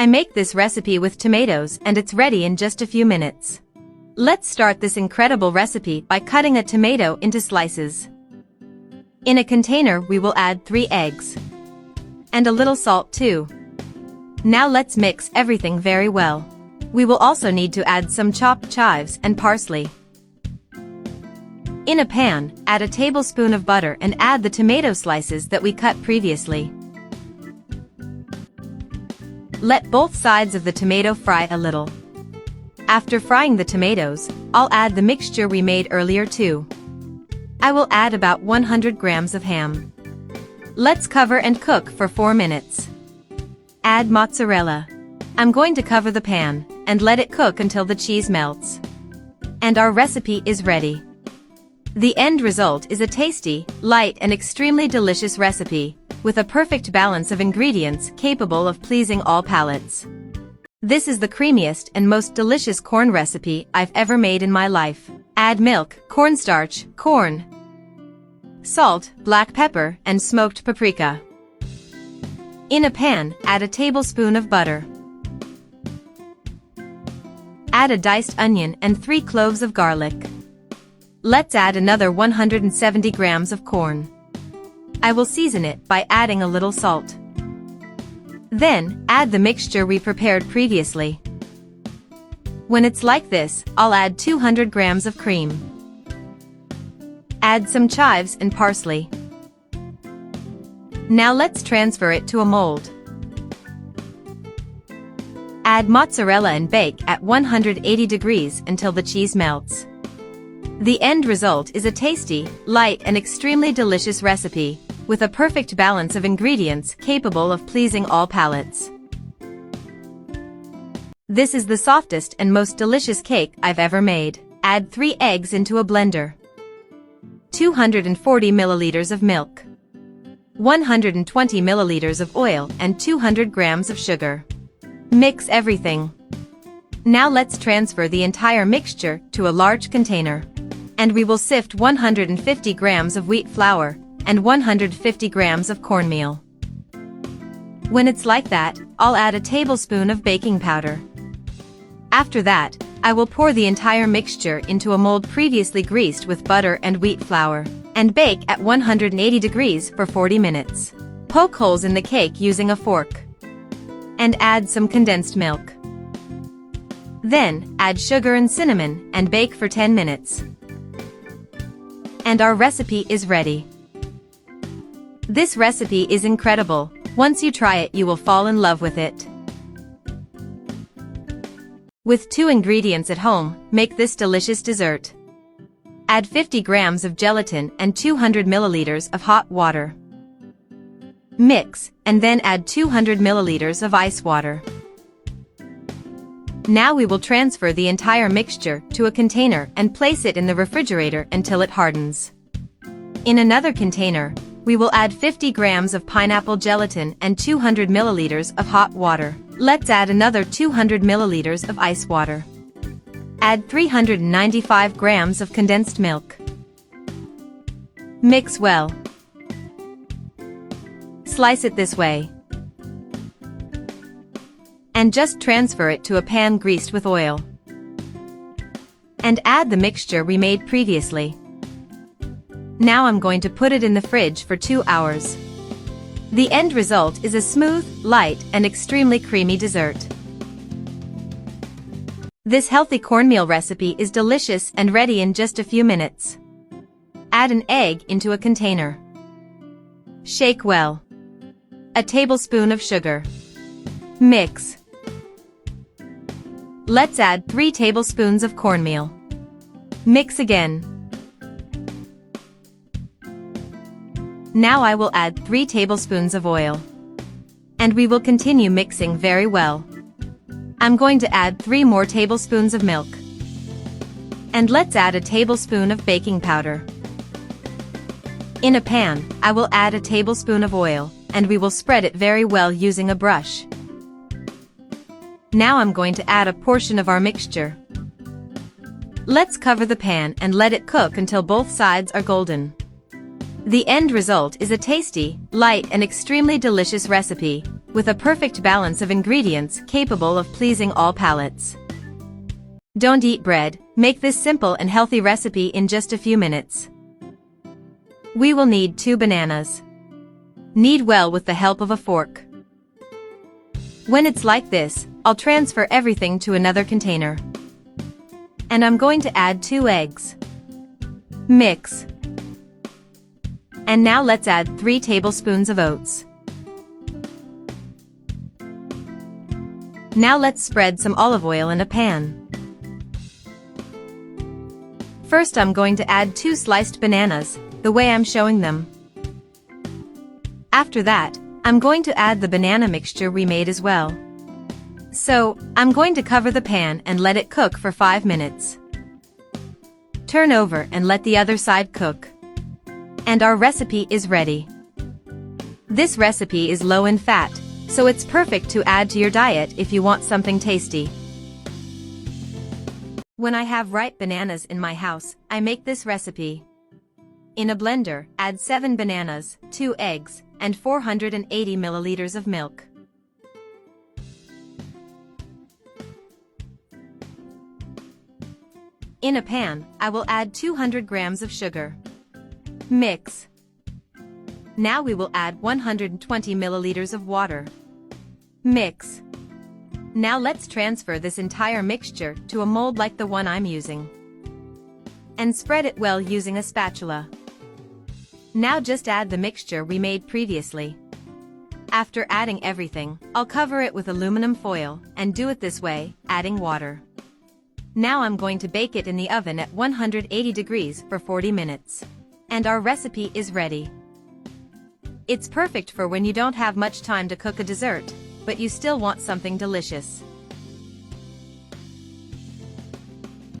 I make this recipe with tomatoes and it's ready in just a few minutes. Let's start this incredible recipe by cutting a tomato into slices. In a container we will add 3 eggs. And a little salt too. Now let's mix everything very well. We will also need to add some chopped chives and parsley. In a pan, add a tablespoon of butter and add the tomato slices that we cut previously. Let both sides of the tomato fry a little. After frying the tomatoes, I'll add the mixture we made earlier too. I will add about 100 grams of ham. Let's cover and cook for 4 minutes. Add mozzarella. I'm going to cover the pan and let it cook until the cheese melts. And our recipe is ready. The end result is a tasty, light and extremely delicious recipe, with a perfect balance of ingredients capable of pleasing all palates. This is the creamiest and most delicious corn recipe I've ever made in my life. Add milk, cornstarch, corn, salt, black pepper, and smoked paprika. In a pan, add a tablespoon of butter. Add a diced onion and 3 cloves of garlic. Let's add another 170 grams of corn. I will season it by adding a little salt. Then, add the mixture we prepared previously. When it's like this, I'll add 200 grams of cream. Add some chives and parsley. Now let's transfer it to a mold. Add mozzarella and bake at 180 degrees until the cheese melts. The end result is a tasty, light and extremely delicious recipe, with a perfect balance of ingredients capable of pleasing all palates. This is the softest and most delicious cake I've ever made. Add 3 eggs into a blender. 240 milliliters of milk. 120 milliliters of oil and 200 grams of sugar. Mix everything. Now let's transfer the entire mixture to a large container. And we will sift 150 grams of wheat flour and 150 grams of cornmeal. When it's like that, I'll add a tablespoon of baking powder. After that, I will pour the entire mixture into a mold previously greased with butter and wheat flour, and bake at 180 degrees for 40 minutes. Poke holes in the cake using a fork. And add some condensed milk. Then, add sugar and cinnamon and bake for 10 minutes. And our recipe is ready. This recipe is incredible. Once you try it, you will fall in love with it. With 2 ingredients at home, make this delicious dessert. Add 50 grams of gelatin and 200 milliliters of hot water. Mix, and then add 200 milliliters of ice water. Now we will transfer the entire mixture to a container and place it in the refrigerator until it hardens. In another container, we will add 50 grams of pineapple gelatin and 200 milliliters of hot water. Let's add another 200 milliliters of ice water. Add 395 grams of condensed milk. Mix well. Slice it this way. And just transfer it to a pan greased with oil. And add the mixture we made previously. Now I'm going to put it in the fridge for 2 hours. The end result is a smooth, light, and extremely creamy dessert. This healthy cornmeal recipe is delicious and ready in just a few minutes. Add an egg into a container. Shake well. A tablespoon of sugar. Mix. Let's add 3 tablespoons of cornmeal. Mix again. Now I will add 3 tablespoons of oil. And we will continue mixing very well. I'm going to add 3 more tablespoons of milk. And let's add a tablespoon of baking powder. In a pan, I will add a tablespoon of oil, and we will spread it very well using a brush. Now I'm going to add a portion of our mixture. Let's cover the pan and let it cook until both sides are golden. The end result is a tasty, light and extremely delicious recipe, with a perfect balance of ingredients capable of pleasing all palates. Don't eat bread, make this simple and healthy recipe in just a few minutes. We will need 2 bananas. Knead well with the help of a fork. When it's like this, I'll transfer everything to another container. And I'm going to add 2 eggs. Mix. And now let's add 3 tablespoons of oats. Now let's spread some olive oil in a pan. First I'm going to add 2 sliced bananas, the way I'm showing them. After that, I'm going to add the banana mixture we made as well. So, I'm going to cover the pan and let it cook for 5 minutes. Turn over and let the other side cook. And our recipe is ready. This recipe is low in fat, so it's perfect to add to your diet if you want something tasty. When I have ripe bananas in my house, I make this recipe. In a blender, add 7 bananas, 2 eggs, and 480 milliliters of milk. In a pan, I will add 200 grams of sugar. Mix. Now we will add 120 milliliters of water. Mix. Now let's transfer this entire mixture to a mold like the one I'm using. And spread it well using a spatula. Now just add the mixture we made previously. After adding everything, I'll cover it with aluminum foil, and do it this way, adding water. Now I'm going to bake it in the oven at 180 degrees for 40 minutes. And our recipe is ready. It's perfect for when you don't have much time to cook a dessert, but you still want something delicious.